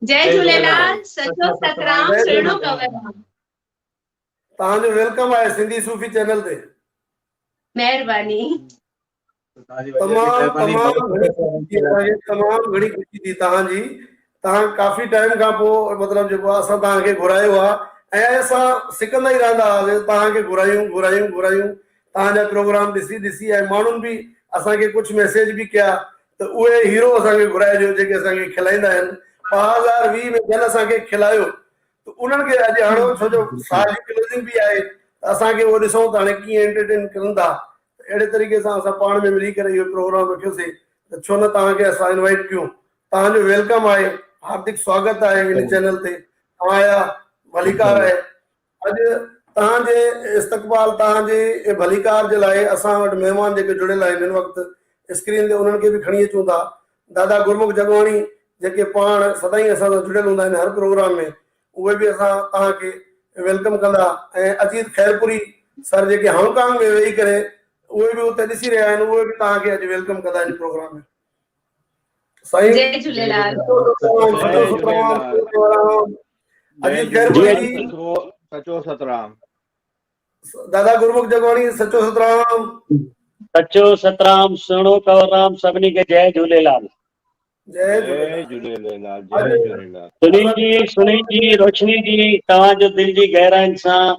जय झूलेलाल, सचो सतराम, सुहिणो कवरराम। तव्हांजो वेलकम आहे सिंधी सूफ़ी चैनल ते। महिरबानी। तमामु घणी ख़ुशी थी तव्हांजी। तव्हां काफ़ी टाइम खां पोइ मतिलबु जेको आहे असां तव्हांखे घुरायो आहे ऐं असां सिकंदा ई रहंदा हुआसीं तव्हांखे घुरायूं। तव्हांजा प्रोग्राम ॾिसी ऐं माण्हुनि बि असांखे कुझु मैसेज बि कया त उहे हीरो असांखे घुराए ॾियो जेके असांखे खिलाईंदा आहिनि। 2020 में जन असांखे खिलायो त उन्हनि खे अॼु हाणे छो जो साल जी क्लोजिंग बि आहे त असांखे उहो ॾिसूं था हाणे कीअं एंटरटेन कनि था। अहिड़े तरीक़े सां असां पाण में मिली करे इहो प्रोग्राम रखियोसीं त छो न तव्हांखे असां इनवाइट कयूं। तव्हांजो वेलकम आहे, हार्दिक स्वागत आहे हिन चैनल ते। तव्हांजा भलीकार आहे। अॼु तव्हांजे इस्तक़बाल तव्हांजे भलीकार जे लाइ असां वटि महिमान जेके जुड़ियल आहिनि हिन वक़्तु स्क्रीन ते उन्हनि खे बि खणी अचूं था। दादा गुरमुख जगवाणी जेके पाण सदाईं असां सां जुड़ियल हूंदा आहिनि हर प्रोग्राम में, उहे बि असां तव्हांखे वेलकम कंदा। ऐं अजीत खैरपुरी सर जेके हांगकांग में वेही करे उहे बि उते ॾिसी रहिया आहिनि, उहे बि तव्हांखे अॼु वेलकम कंदा आहिनि प्रोग्राम में। साईं जय झूलेलाल। अजीत खैरपुरी सचो सतराम। दादा गुरमुख जगवाणी सचो सतराम। सचो सतराम, सुहिणो कवरराम, सभिनी खे जय झूलेलाल। जय झूलेलाल। जय झूलेलाल। सुनील जी, रोशनी जी, तव्हांजो दिल जी गहराइनि सां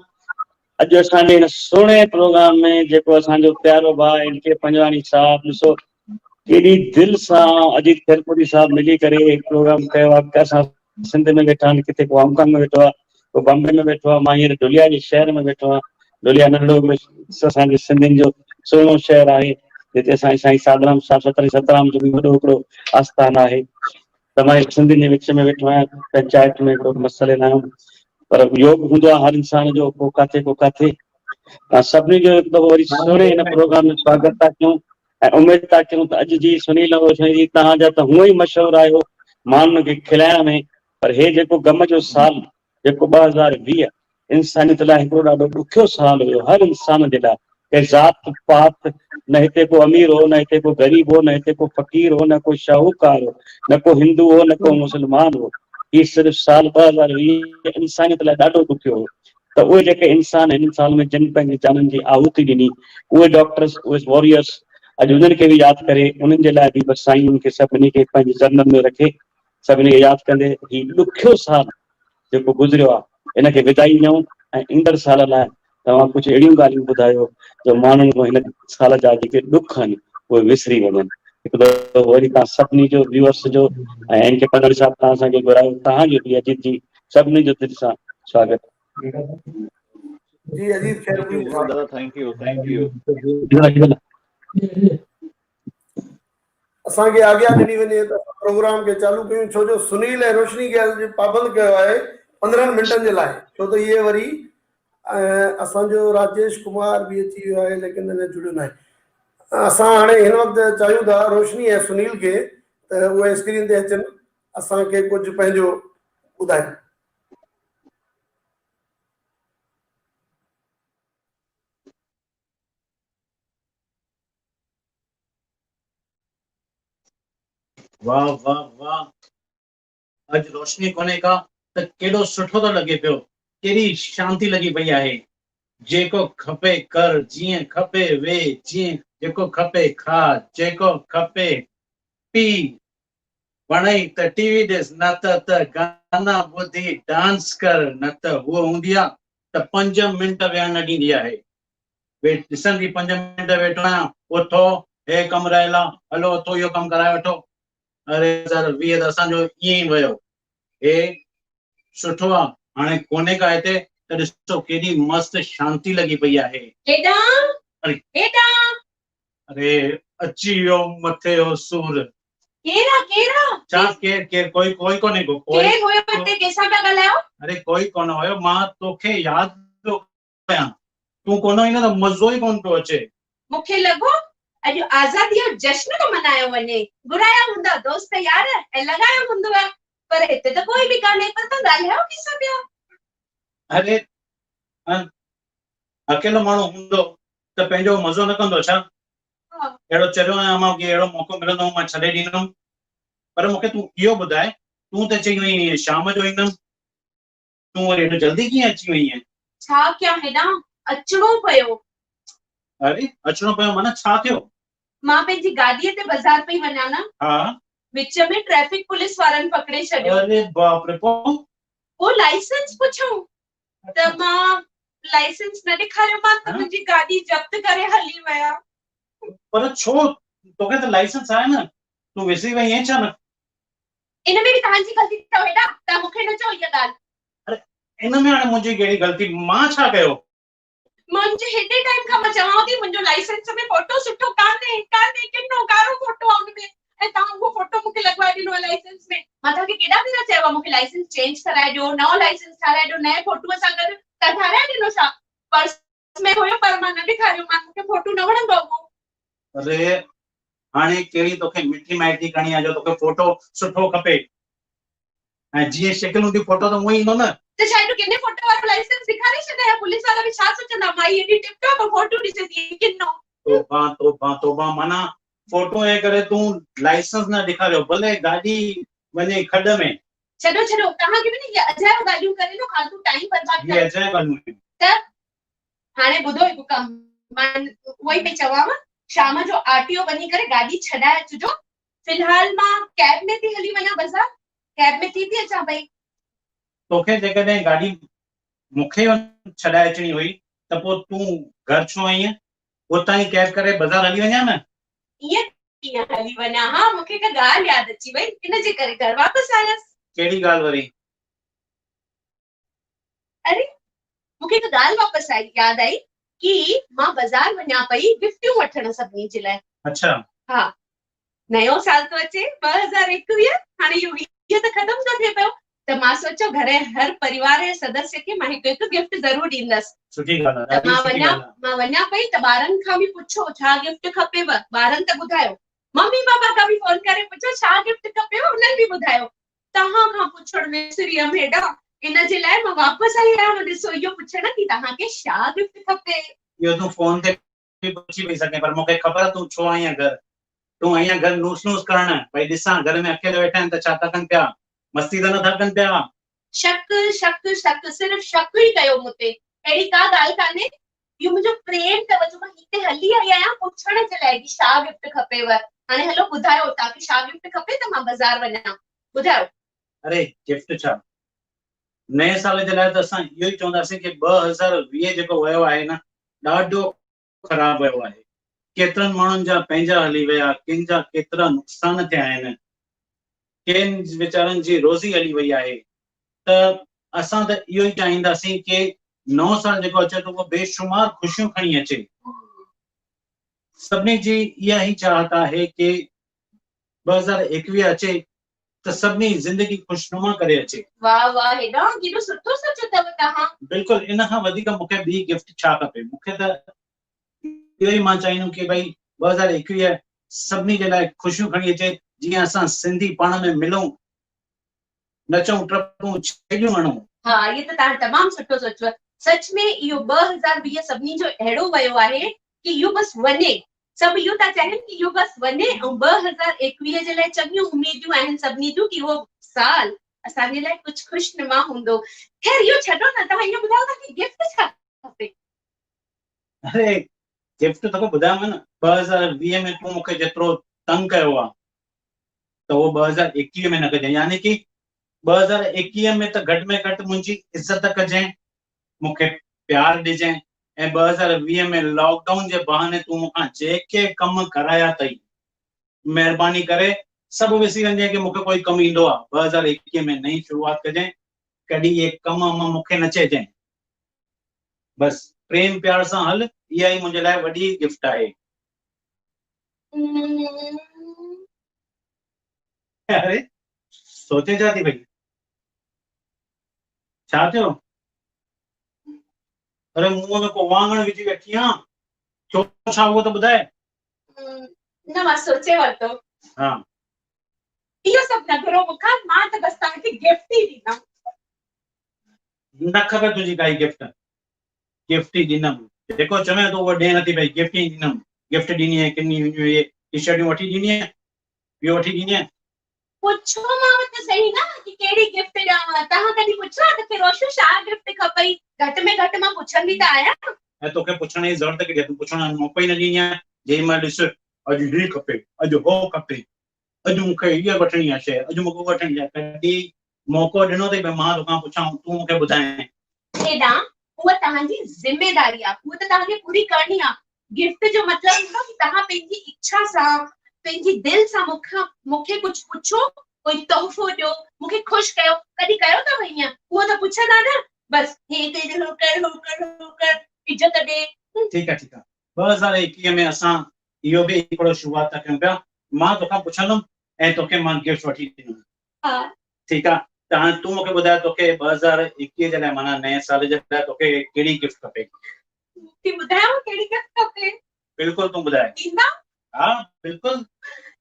अॼु असांजे हिन सुहिणे प्रोग्राम में जेको असांजो प्यारो भाउ इनके पंजवाणी साहब, ॾिसो केॾी दिलि सां अजीत खैरपुरी साहब मिली करे प्रोग्राम कयो आहे। असां सिंध में वेठा आहिनि, किथे को हांगकांग में वेठो आहे, को बॉम्बे में वेठो आहे, मां हींअर दुलिया जे शहर में वेठो आहियां। दुलिया नंढो में असांजे सिंधियुनि जो सुहिणो शहर आहे जिते असांजे साईं साधराम साहिब सतराम जो बि वॾो हिकिड़ो आस्थान आहे। त मां सिंधियुनि जे विच में वेठो आहियां, पंचायत में हिकिड़ो मसइले न आहियूं, पर योग हूंदो आहे हर इंसान जो, को काथे। सभिनी जो हिकु दफ़ो वरी सुहिणे हिन प्रोग्राम में स्वागत था कयूं ऐं उमेद था कयूं त अॼु जी सुनील रोशनी जी तव्हांजा त हूअं ई मशहूरु आहियो माण्हुनि खे खिलाइण में, पर हे जेको गम जो साल जेको 2020 इंसानियत लाइ हिकिड़ो ॾाढो ॾुखियो साल हुयो हर इंसान जे लाइ। के ज़ात पात न हिते को अमीर हो, न हिते को ग़रीब हो, न हिते को फ़कीर हो, न को शाहूकार हो, न को हिंदू हो, न को मुस्लमान हो। ही सिर्फ़ु साल 2020 इंसानियत लाइ ॾाढो ॾुखियो हो। त उहे जेके इंसान हिन साल में जिन पंहिंजी जाननि जी आहुति ॾिनी, उहे डॉक्टर्स, उहे वॉरियर्स, अॼु उन्हनि खे बि यादि करे उन्हनि जे लाइ बि बसि साईं उनखे सभिनी खे पंहिंजे चरणनि में रखे सभिनी खे यादि कंदे ही ॾुखियो साल जेको गुज़रियो आहे इनखे विदाई ॾियूं ऐं ईंदड़ साल लाइ तव्हां कुझु अहिड़ियूं ॻाल्हियूं ॿुधायो जो माण्हुनि को हिन साल जा जेके ॾुख आहिनि उहे विसरी वञनि। हिकु दफ़ो वरी तव्हां सभिनी जो व्यूअर्स जो ऐं इनके पंजवाणी साहब तव्हां असांखे घुरायो, तव्हांजो बि अजीत जी सभिनी जो दिलि सां स्वागत। जी अजीत खैरपुरी दादा, थैंक यू। असांखे आज्ञा ॾिनी वञे त प्रोग्राम खे चालू कयूं, छो जो सुनील ऐं रोशनी खे पाबंद कयो आहे 15 मिंटनि जे लाइ, छो त इहे वरी असांजो राजेश कुमार बि अची वियो आहे लेकिन अञा जुड़ियो न आहे। असां हाणे हिन वक़्तु चाहियूं था रोशनी ऐं सुनील खे त उहे स्क्रीन ते अचनि, असांखे कुझु पंहिंजो ॿुधाइनि। वाह वाह वाह, अॼु रोशनी कोन्हे का त केॾो सुठो थो लॻे पियो, केॾी शांती लॻी पई आहे। जेको खपे कर, जीअं खपे वे, जीअं जेको खपे खा, जेको खपे पी, वणई त टीवी ॾिस, न त गाना ॿुधी डांस कर, न त हूअ हूंदी आहे त 5 मिंट वेहण न ॾींदी आहे। ॾिसंदी 5 मिंट वेठो आहियां, उथो हे कमु रहियल आहे, हलो उथो इहो कमु कराए वठो। अरे 2020 त असांजो ईअं ई वियो। हे सुठो आहे, हाणे कोन्हे का हिते त ॾिसो केॾी मस्त शांती लॻी पई आहे। अरे अची वियो मथे जो सूर। केरा छा केर कोई कोन्हे को केर हुयो हिते, कंहिंसां पिया ॻाल्हायो? अरे कोई कोन हुयो, मां तोखे यादि पियो कयां, तूं कोन ईंदा त मज़ो ई कोन पियो अचे। मूंखे लॻो अॼु आज़ादी जो जश्न थो मनायो वञे, घुराया हूंदा दोस्त यार ऐं लॻायो हूंदव, पर हिते त कोई बि कान्हे, पर तूं ॻाल्हायो कंहिंसां पियो? अरे अकेलो माण्हू हूंदो त पंहिंजो मज़ो न कंदो छा? अहिड़ो चरियो आहियां मां कि अहिड़ो मौक़ो मिलंदो मां छॾे ॾींदुमि। पर मूंखे तूं इहो ॿुधाए तूं त चई हुई शाम जो ईंदमि, तूं वरी हेॾो जल्दी कीअं अची वई आहीं? छा कयां हेॾां अचिणो पियो। अरे अचिणो पियो माना छा थियो? मां पंहिंजी गाॾीअ ते बाज़ार पई वञा न, हा, विच में ट्रैफिक पुलिस वारनि पकड़े छॾियो। अरे बाप रे, वो लाइसेंस पुछो त मां लाइसेंस न ॾेखारियोमांसि त हाँ? मुंहिंजी गाॾी जब्त करे हली विया। पर छो? तोखे त लाइसेंस आहे न, तूं विसरी वई आहीं छा न? इन में बि तव्हांजी ग़लती अथव हेॾा, तव्हां मूंखे न चओ इहा ॻाल्हि। इन में हाणे मुंहिंजी कहिड़ी ग़लती? मां छा कयो? मुंहिंजे हेॾे टाइम खां मां चवां थी मुंहिंजो लाइसेंस में फोटो सुठो कान्हे किनो कारो फोटो आहे हुन में, ऐं तव्हां उहो फोटो मूंखे लॻवाए ॾिनो आहे लाइसेंस में। मां तव्हांखे केॾा भेरा चयो आहे मूंखे लाइसेंस चेंज कराए ॾियो, नओं लाइसेंस ठाराए ॾियो, नए फोटूअ सां गॾु, तव्हां ठाराए ॾिनो छा? पर्स में हुयो पर मां न ॾेखारियो, मां मूंखे फोटो न वणंदो आहे उहो। अरे हाणे कहिड़ी तोखे मिठी माइटी करणी आहे जो तोखे फोटो सुठो खपे? ऐं जीअं शिकिल हूंदी फोटो त उहो ईंदो न। त छा हेॾो किने फोटो वारो लाइसेंस ॾेखारे छॾिया? पुलिस वारा बि छा सोचंदा माई एॾी टिप टॉप फोटो ॾिसे थी किनो। तोबा तोबा तोबा, माना फोटो जे करे तूं लाइसेंस न ॾेखारियो, भले गाॾी वञे खॾ में। छॾो छॾो, तव्हांखे बि न इहे अजायो ॻाल्हियूं करे न फालतू टाइम बर्बाद ये करे। अजायो ॻाल्हियूं। त हाणे ॿुधो हिकु कमु, मां उहो ई पई चवांव, शाम जो आरटीओ वञी करे गाॾी छॾाए अचिजो। फिलहाल मां कैब में थी हली वञा बाज़ार, कैब में थी अचां पई। तोखे जेकॾहिं गाॾी मूंखे छॾाए अचणी हुई त पोइ तूं घर छो आई आहीं? उतां ई कैब करे बाज़ार हली वञा न। ईअं कीअं हली वञा? हा, मूंखे हिकु ॻाल्हि यादि अची वई, इन जे करे घर वापसि आयसि। कहिड़ी ॻाल्हि वरी? अरे मूंखे हिकु ॻाल्हि वापसि आई, यादि आई कि मां बाज़ार वञा पई गिफ्टियूं वठण सभिनी जे लाइ। अच्छा, हा, नयो साल तो अचे 2021, हाणे इहो वीह त ख़तम थो थिए पियो, त मां सोचियो घर जे हर परिवार जे सदस्य खे मां हिकु हिकु गिफ्ट ज़रूर ॾींदसि। सुठी ॻाल्हि आहे, त ॾाढी सुठी ॻाल्हि आहे। मां वञा पई त ॿारनि खां बि पुछो छा गिफ्ट खपेव, ॿारनि त ॿुधायो। मम्मी पापा खां बि फोन करे पुछो छा गिफ्ट खपेव, उन्हनि बि ॿुधायो। तव्हां खां पुछण विसरी वियमि हेॾा, इन जे लाइ मां वापसि आई आहियां ॾिसो इहो पुछण कि तव्हांखे छा गिफ्ट खपे। इहो तूं फोन ते बि पुछी पई सघें, पर मूंखे ख़बर आहे तूं छो आई आहीं घर। तूं आई आहीं घर नूस नूस करण, भई ॾिसां घर में अकेले वेठा आहिनि त छा था कनि पिया, मस्ती त नथा कनि पिया। शक शक शक, सिर्फ़ शक ई कयो मूं ते, अहिड़ी का ॻाल्हि कान्हे। इहो मुंहिंजो प्रेम अथव जो मां हिते हली आई आहियां पुछण जे लाइ कि छा गिफ्ट खपेव। हाणे हलो ॿुधायो तव्हांखे छा गिफ्ट खपे त मां बाज़ार वञा, ॿुधायो। अरे गिफ्ट छा, नए साल जे लाइ त असां इहो ई चवंदासीं कि 2020 जेको वियो आहे न, ॾाढो ख़राब वियो आहे। केतिरनि माण्हुनि जा पंहिंजा हली विया, किन जा केतिरा नुक़सान थिया आहिनि, किन वीचारनि जी रोज़ी हली वई आहे। त असां त इहो ई चाहींदासीं कि नओं साल जेको अचे थो उहो बेशुमार ख़ुशियूं खणी अचे। सभिनी जी इहा ई चाहत आहे कि 2021 अचे त सभिनी ज़िंदगी खुशनुमा करे अचे। वाह वाह, हेॾा केॾो सुठो सोचियो अथव तव्हां। बिल्कुलु, इन खां वधीक मूंखे ॿी गिफ्ट छा खपे? मूंखे त इहो ई मां चाहींदुमि कि भई 2021 सभिनी जे लाइ ख़ुशियूं खणी अचे, जीअं असां सिंधी पाण में मिलूं, नचूं टपूं, छेॼूं हणूं। हा, इहो त तव्हां तमामु सुठो सोचियो। सच में इहो 2020 सभिनी जो अहिड़ो वियो आहे कि इहो बसि वञे। सभु इहो था चाहिनि कि इहो बसि वञे, ऐं 2021 जे लाइ चङियूं उमेदूं आहिनि सभिनी जूं कि उहो साल असांजे लाइ कुझु ख़ुशनुमा हूंदो। ख़ैर इहो छॾो न, तव्हां इहो ॿुधायो था कि गिफ्ट छा खपे? अरे गिफ्ट तोखे ॿुधायांव न, 2020 में तूं मूंखे जेतिरो तंग कयो आहे त उहो 2021 में न कजांइ। यानी कि 2021 में त घटि में घटि मुंहिंजी इज़त कजांइ, मूंखे प्यार ॾिजांइ, ऐं 2020 में लॉकडाउन जे बहाने तूं मूंखां जेके कम कराया अथई, महिरबानी करे सभु विसरी वञे कि मूंखे कोई कमु ईंदो आहे। 2021 में नई शुरूआत कजांइ, कॾहिं इहे कम मूंखे न चइजांइ। बसि प्रेम प्यार सां हल, इहा ई मुंहिंजे लाइ वॾी गिफ्ट आहे। अरे सोचे छा थी भई, छा थियो? अरे मुंहं में को वांगण विझी वेठी आं, छो छा उहो त ॿुधाए। न मां सोचे वरितो। हा, इहो सभु न घुरो मूंखां, मां त बसि तव्हांखे गिफ्ट ई ॾींदमि। न खपे तुंहिंजी काई गिफ्ट, गिफ्ट ई ॾींदमि। जेको चवे थो उहो ॾिए नथी पई, गिफ्ट ई ॾींदमि। गिफ्ट ॾींदी आहे किनी टी शर्टियूं वठी ॾींदी आहे, ॿियो वठी ॾींदी आहे। पुछो मां त सही न कहिड़ी गिफ्ट ॾियांव? तव्हां कॾहिं पुछो आहे त रोशू छा गिफ्ट खपई? घटि में घटि मां पुछंदी त आहियां। ऐं तोखे पुछण जी ज़रूरत कहिड़ी आहे? तूं पुछण जो मौक़ो ई न ॾींदी आहियां। जेॾी महिल ॾिस अॼु हीअ खपे, अॼु हो खपे, अॼु मूंखे हीअ वठणी आहे शइ, अॼु मूंखे उहा वठणी आहे। कॾहिं मौक़ो ॾिनो अथई भई मां तोखां पुछां, तूं मूंखे ॿुधाए। हेॾां उहा तव्हांजी ज़िमेदारी आहे, उहा त तव्हांखे पूरी करणी आहे। गिफ्ट जो मतिलबु हूंदो कि तव्हां पंहिंजी इच्छा सां, पंहिंजी दिलि सां मूंखे कुझु पुछो, कोई तोहफ़ो ॾियो, मूंखे ख़ुशि कयो। कॾहिं कयो अथव हीअं? उहो त पुछंदा न, बसि हे कर, हो कर, हो कर, हो कर, इज़त ॾे। ठीकु आहे, ठीकु आहे। 2021 में असां इहो बि हिकिड़ो शुरूआत था कयूं पिया। मां तोखां पुछंदुमि ऐं तोखे मां गिफ्ट वठी ॾींदुमि। हा, ठीकु आहे। त हाणे तूं मूंखे ॿुधाए तोखे 2021 जे लाइ माना नए साल जे लाइ तोखे कहिड़ी गिफ्ट खपे? मूंखे ॿुधायो कहिड़ी गिफ्ट खपे? बिल्कुलु तूं ॿुधाए। ईंदा हा बिल्कुलु।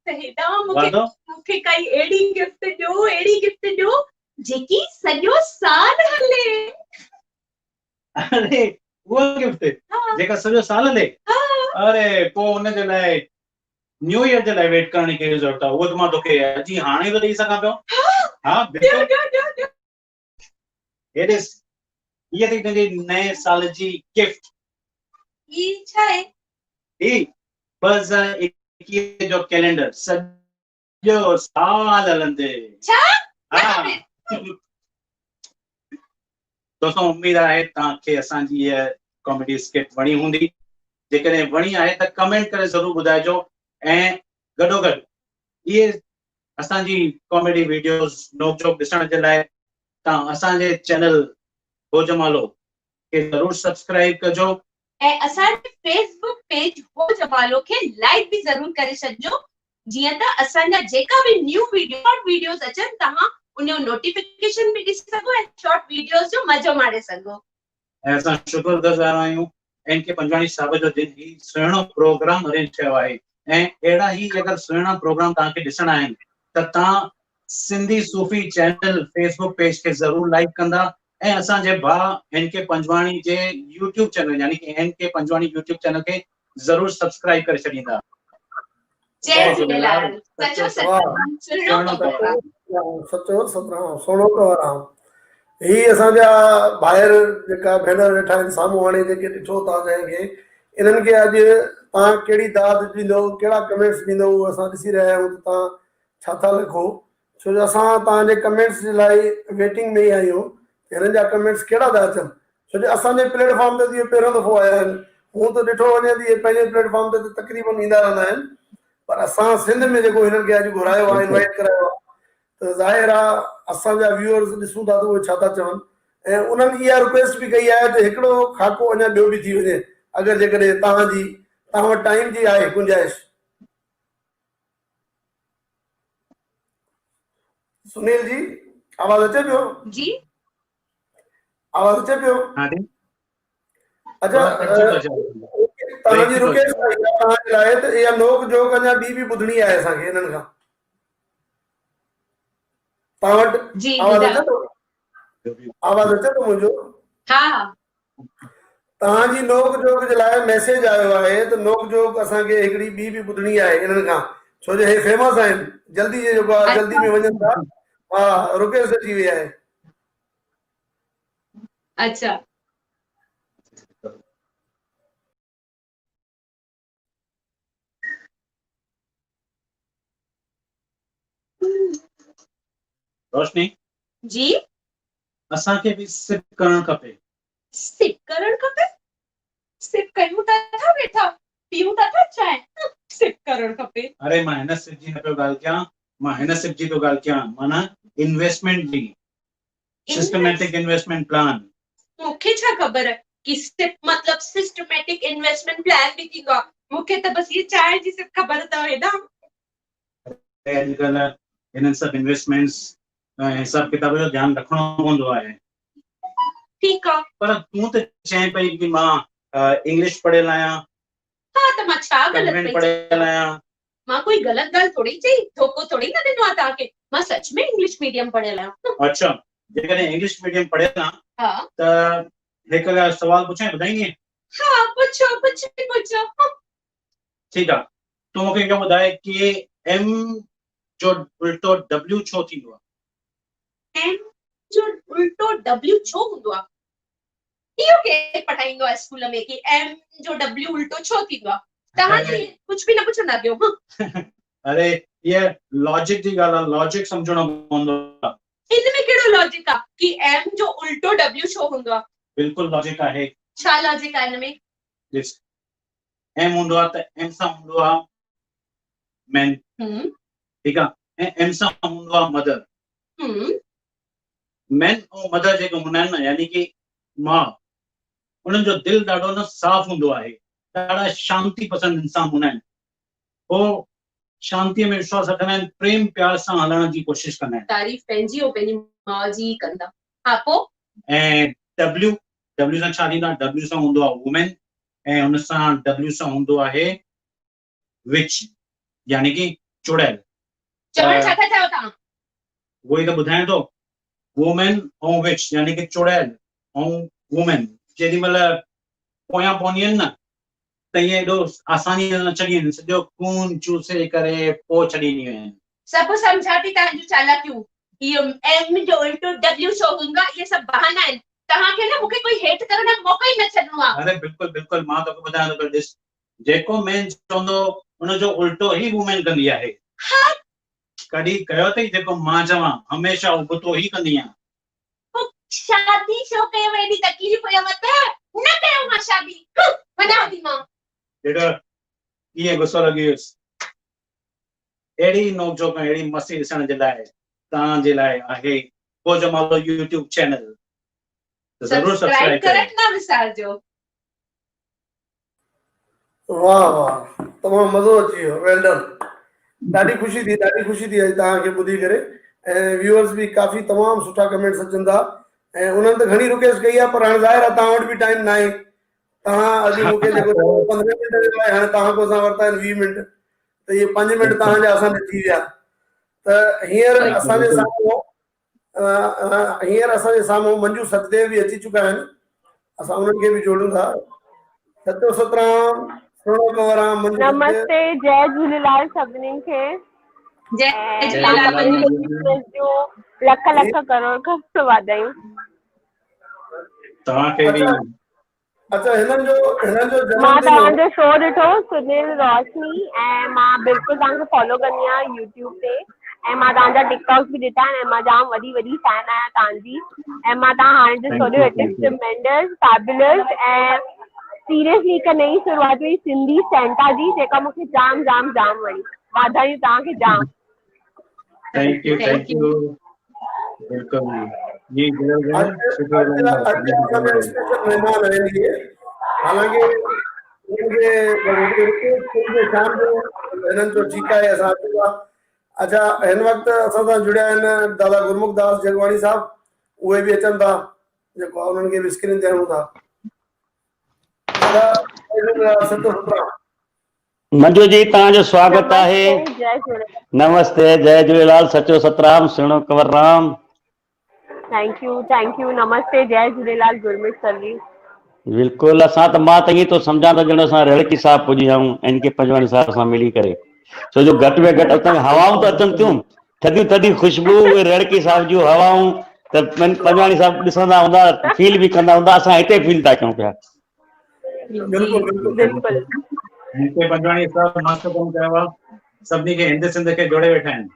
त हेॾां वादो? मूंखे काई अहिड़ी गिफ्ट ॾियो, अहिड़ी गिफ्ट ॾियो जेकी सॼो साल हले। अरे उहा गिफ्ट हा, जेका सॼो साल हले? हा। अरे पोइ हुनजे लाइ न्यू ईयर जे लाइ वेट करण जी कहिड़ी ज़रूरत आहे? उहो त मां तोखे अॼु ई हाणे थो ॾेई सघां पियो। हा बिल्कुलु। ॾियो। हे ॾिस, इहा अथई तुंहिंजी नए साल जी गिफ्ट। ही छा आहे? ही 2021 जो कैलेंडर सॼो साल हलंदे। छा? हा दोस्तों, उम्मीद आहे तव्हांखे असांजी इहा कॉमेडी स्किट वणी हूंदी। जेकॾहिं वणी आहे त कमेंट करे ज़रूर ॿुधाइजो। ऐं गॾोगॾु इहे असांजी कॉमेडी वीडियोस नोक झोक ॾिसण जे लाइ तव्हां असांजे चैनल होजमालो खे ज़रूर सब्सक्राइब कजो। ऐं असांजे फेसबुक पेज होजमालो खे लाइक बि ज़रूर करे छॾिजो, जीअं त असांजा जेका बि न्यू वीडियोस अचनि तव्हां उन जो नोटिफिकेशन बि ॾिसी सघो ऐं शॉर्ट वीडियोस जो मज़ो माणे सघो। ऐं असां शुक्रगुज़ार आहियूं एन.के. पंजवाणी साहिब जो दिन ही सुहिणो प्रोग्राम अरेंज कयो आहे। ऐं अहिड़ा ई अगरि सुहिणा प्रोग्राम तव्हांखे ॾिसणा आहिनि त तव्हां सिंधी सूफ़ी चैनल फेसबुक पेज खे ज़रूर लाइक कंदा ऐं असांजे भाउ एन.के. पंजवाणी जे यूट्यूब चैनल यानी कि एन.के. पंजवाणी यूट्यूब चैनल खे ज़रूर सब्सक्राइब करे छॾींदा। जय झूलेलाल। सचो सुहिणो प्रोग्राम। सचो सतराम सोनो प्रोग्राम। ही असांजा ॿाहिरि जेका भेनर वेठा आहिनि साम्हूं हाणे जेके ॾिठो था जंहिंखे, इन्हनि खे अॼु तव्हां कहिड़ी दाद ॾींदव, कहिड़ा कमेंट्स ॾींदव, उहो असां ॾिसी रहिया आहियूं त तव्हां छा था लिखो। छो जो असां तव्हांजे कमेंट्स जे लाइ वेटिंग में ई आहियूं। हिननि जा कमेंट्स कहिड़ा था अचनि, छो जो असांजे प्लेटफॉर्म ते इहे पहिरियों दफ़ो आया आहिनि। हूअं त ॾिठो वञे त इहे पंहिंजे प्लेटफॉर्म ते तक़रीबन ईंदा रहंदा आहिनि, पर असां सिंध में जेको हिननि खे अॼु घुरायो आहे, इनवाइट करायो आहे, त ज़ाहिर आहे असांजा व्यूअर्स ॾिसूं था त उहे छा था चवनि। ऐं उन्हनि इहा रिक्वेस्ट बि कई आहे त हिकिड़ो खाको अञा ॿियो बि थी वञे, अगरि जेकॾहिं तव्हां वटि टाइम जी आहे गुंजाइश। सुनील जी आवाज़ अचे पियो? जी आवाज़ अचे पियो? अच्छा, तव्हांजी रिक्वेस्ट तव्हांजे लाइ त इहा नोक झोक अञा ॿी बि ॿुधणी आहे असांखे हिननि खां। तव्हां वटि जी आवाज़ अचे थो? आवाज़ अचे थो मुंहिंजो? हा। तव्हांजी नोक झोक जे लाइ मैसेज आयो आहे त नोक झोक असांखे हिकिड़ी ॿी बि ॿुधणी आहे हिननि खां, छो जो हे फेमस आहिनि, जल्दी जेको आहे जल्दी में वञनि था। हा, रिक्वेस्ट अची वई आहे। अच्छा। रोशनी जी असांखे बि सिप करणु खपे। सिप करणु खपे? सिप कयूं था छा वेठा, पीयूं था छा आहे? सिप करणु खपे? अरे मां हिन सिप जी न पियो ॻाल्हि कयां, मां हिन सिप जी पियो ॻाल्हि कयां, माना इन्वेस्टमेंट जी, सिस्टमैटिक इन्वेस्टमेंट प्लान। मूंखे छा ख़बर कि सिप मतलब सिस्टमैटिक इन्वेस्टमेंट प्लान बि थींदो आहे। मूंखे त बस ये चांहि जी सिप ख़बर अथव। हेॾां अॼुकल्ह हिननि सभु इन्वेस्टमेंट्स हिसाब किताब जो ध्यानु रखिणो पवंदो आहे। ठीकु आहे, पर तूं त चएं पई कि मां इंग्लिश पढ़ियल आहियां। हा त मां छा ग़लति पई पढ़ियल आहियां? मां कोई ग़लति ॻाल्हि थोड़ी चई, धोखो थोड़ी न ॾिनो आहे तव्हांखे। मां सच में इंग्लिश मीडियम पढ़ियल आहियां। अच्छा, जेकॾहिं इंग्लिश मीडियम पढ़ियल आहियां हा त हिकु सवाल पुछां, ॿुधाईंदीअं? हा पुछो, कुझु बि पुछो। ठीकु आहे, तूं मूंखे इहो ॿुधाए कि एम जो उल्टो डब्ल्यू छो थींदो आहे? जो उल्टो W छो हूंदो आहे? इहो केरु पढ़ाईंदो आहे स्कूल में कि M जो W उल्टो छो थींदो आहे? तव्हां कुछ बि न पुछंदा कयो। अरे ये लॉजिक जी ॻाल्हि आहे, लॉजिक सम्झणो पवंदो आहे। इनमें कहिड़ो लॉजिक आहे कि M जो उल्टो W छो हूंदो आहे? बिल्कुलु लॉजिक आहे। छा लॉजिक आहे इनमें? ॾिस, M हूंदो आहे त M सां हूंदो आहे मैन, ठीकु आहे, ऐं M सां हूंदो आहे मदर। मैन ऐं मदर जेके हूंदा आहिनि न, यानी कि मां, उन्हनि जो दिलि ॾाढो न साफ़ हूंदो आहे, ॾाढा शांती पसंद इंसान हूंदा आहिनि। हो शांतीअ में विश्वास रखंदा आहिनि, प्रेम प्यार सां हलण जी कोशिश कंदा आहिनि। तारीफ़ पंहिंजी ऐं पंहिंजी माउ जी कंदा। हा, पोइ ऐं W सां छा थींदो आहे? W सां हूंदो आहे वुमेन, ऐं हुन सां W सां हूंदो आहे विच, यानी कि चुड़ैल। चवण छा था चाहियो तव्हां? उहो ई त ॿुधायां थो, वुमेन ऐं विच यानी कि चुड़ैल ऐं वुमेन जेॾी महिल पोयां पवंदियूं आहिनि न, त इहे एॾो आसानी सां न छॾींदियूं आहिनि, सॼो खून चूसे करे पोइ छॾींदियूं आहिनि। सभु सम्झा थी तव्हांजूं चालाकियूं। इहो M जो उल्टो W छो हूंदो आहे, इहे सभु बहाना आहिनि। तव्हांखे न मूंखे कोई हेठि करण जो मौक़ो ई न छॾिणो आहे। अरे बिल्कुलु बिल्कुलु, मां तोखे ॿुधायां थो, ॾिस, जेको मैन चवंदो उनजो उल्टो ई वुमेन कंदी आहे। कॾहिं कयो अथई जेको मां चवां? हमेशह उबतो ई कंदी आहियां। शादी छो कयो? एॾी तकलीफ़ हुयव त न कयो मां शादी। वञा थी मां। ॾिठो कीअं गुस्सो लॻी वियुसि? अहिड़ी नोकझोक, अहिड़ी मस्ती ॾिसण जे लाइ तव्हांजे लाइ आहे भोजमालो यूट्यूब चैनल, ज़रूर सब्सक्राइब करें। न विसारजो। वाह वाह, तमामु मज़ो अची वियो, वेल डन। ॾाढी ख़ुशी थी अॼु तव्हांखे ॿुधी करे। ऐं व्यूअर्स बि काफ़ी तमामु सुठा कमेंट्स अचनि था, ऐं उन्हनि त घणी रिक्वेस्ट कई आहे, पर हाणे ज़ाहिर आहे तव्हां वटि बि टाइम न आहे। तव्हां अॼु मूंखे जेको 15 मिंट जे लाइ हाणे तव्हां खां असां वरिता आहिनि 20 मिंट, त इहे 5 मिंट तव्हांजा असांजा थी विया। त हींअर असांजे साम्हूं मंजू सचदेव बि अची चुका आहिनि। असां उन्हनि खे बि जोड़ूं था। सचो सतराम, सुहिणो कंवराम, मंजू सचदेव। नमस्ते, जय झूलेलाल सभिनीनि खे। जय झूलेलाल। लख लख करोड़ वाधायूं। तव्हांखे बि। अच्छा, हिननि जो मां जन्मदिन हो। तव्हांजो शो ॾिठो, सुनील रोशनी, ऐं मां बिल्कुलु तव्हांखे फॉलो कंदी आहियां यूट्यूब ते, ऐं मां तव्हांजा टिकटॉक बि ॾिठा आहिनि, ऐं मां जाम वॾी फैन आहियां तव्हांजी। ऐं मां तव्हां हाणे जो सॼो इट इज़ ट्रिमेंडस, फैबुलस, ऐं सीरियसली हिकु नई शुरूआत हुई सिंधी सेंटा जी, जेका मूंखे जाम जाम जाम वणी। वाधायूं तव्हांखे जाम। थैंक यू बिल्कुलु जी। मेहमान आहिनि इहे, हालांकि हिननि जो ठीकु आहे, असां अचूं था। अच्छा, हिन वक़्तु असां सां जुड़िया आहिनि दादा गुरमुख दास जगवाणी साहब, उहे बि अचनि था, जेको आहे उन्हनि खे बि स्क्रीन ते हणूं था। दादा सचो सतराम। मंजू जी, तव्हांजो स्वागत आहे। नमस्ते, जय झूलेलाल, सचो सतराम, सुहिणो कंवरराम। थैंक यू, नमस्ते, जय झूलेलाल गुरमीत सर जी। बिल्कुलु, असां त मां त ईअं थो सम्झां त ॼण असां रेड़की साहिब पुॼी विया आहियूं, एन के पंजवाणी साहिब सां मिली करे। छो जो घटि में घटि उतां हवाऊं त अचनि थियूं, थधियूं थधियूं ख़ुशबू, उहे रेड़की साहिब जूं हवाऊं, त पंजवाणी साहिब ॾिसंदा हूंदा, फील बि कंदा हूंदा, असां हिते फील था कयूं पिया। बिल्कुलु पंजवाणी साहिब मस्त कमु कयो आहे, सभिनी खे हिंद सिंध खे जोड़े वेठा आहिनि।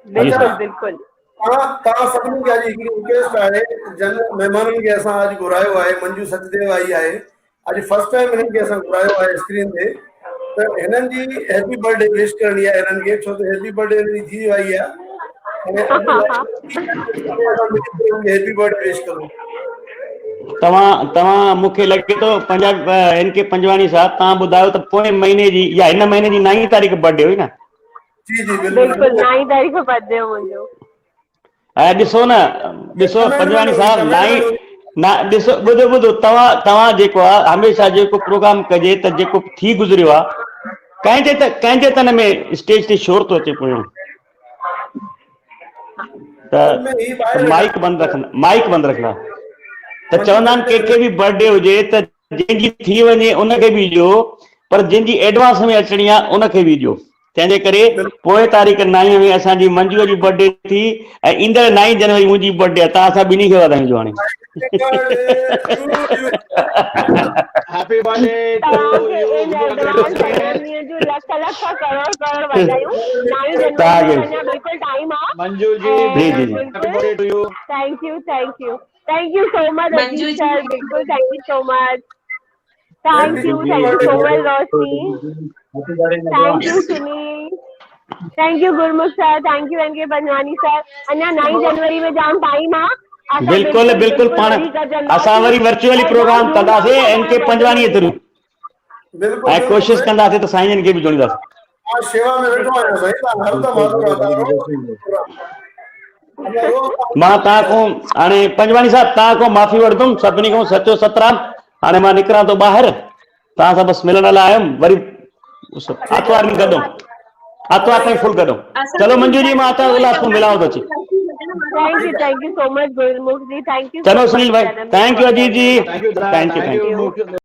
बिल्कुलु तव्हां सभिनी खे अॼु हिकिड़ी रिक्वेस्ट आहे, जन महिमाननि खे असां अॼु घुरायो आहे, मंजू सचदेव आई आहे, अॼु फर्स्ट टाइम हिननि खे असां घुरायो आहे स्क्रीन ते, त हिननि जी हैप्पी बर्थडे विश करणी आहे हिननि खे, छो त हैप्पी बर्थडे हिननि जी थी वई आहे। हैप्पी बर्थडे विश करो। तव्हां मूंखे लॻे थो एन के पंजवाणी साहिब, तव्हां ॿुधायो त पोएं महीने जी या हिन महीने जी 9 तारीख़ बर्थडे हुई न? जी जी बिल्कुलु 9 तारीख़ बर्थडे हो मुंहिंजो। ॾिसो न, ॾिसो पंजवाणी साहिब, ॾिसो, ॿुधो तव्हां जेको आहे हमेशह जेको प्रोग्राम कजे त जेको थी गुज़रियो आहे, कंहिंजे तन में स्टेज ते शोर थो अचे पियो, त माइक बंदि रखंदा। त चवंदा आहिनि कंहिंखे बि बर्थडे हुजे त जंहिंजी थी वञे उनखे बि ॾियो, पर जंहिंजी एडवांस में अचणी आहे उनखे बि ॾियो। तंहिंजे करे पोइ तारीख़ 9 में असांजी मंजूअ जी बर्थडे थी ऐं ईंदड़ 9 जनवरी मुंहिंजी बर्थडे आहे। तव्हां असां ॿिन्ही खे वाधायूं ॾियो हाणे। हैप्पी बर्थडे टू तव्हांखे यू इन एडवांस जनवरी जूं लख लख करोड़ करोड़ वाधायूं। 9 जनवरी में अञा बिल्कुल टाइम आहे। मंजू जी जी, जी, जी। Happy birthday to you. Thank you so much Manju Ajit ji. Sir, बिल्कुल thank you so much. Thank you so much Roshni, thank you Sunil, thank you Gurmukh sir, thank you N K Panjwani sir. अञा 9 जनवरी में जाम टाइम आहे। बिल्कुलु बिल्कुलु पाण असां वरी वर्चुअली प्रोग्राम कंदासीं एन के पंजवानी थ्रू बिल्कुलु ऐं कोशिशि कंदासीं त साईं जन खे बि जोड़ींदासीं। मां शेवा में वेठो आहियां साईं, तव्हां हर दफ़ा मां तव्हां खां हाणे पंजवानी साहब तव्हां खां माफ़ी वठंदुमि सभिनी खां सचो सतराम। हाणे मां निकिरां थो ॿाहिरि, तव्हां सां बसि मिलण लाइ आयुमि। वरी आर्तवार ॾींहुं गॾो, आर्तवार ताईं फुल गॾो। चलो मंजू जी मां आर्तवार क्लास में मिलांव थो अची। Thank you so much Gurmukh ji, thank you. चलो सुनील भाई, thank you Ajit ji, thank you thank you. Thank U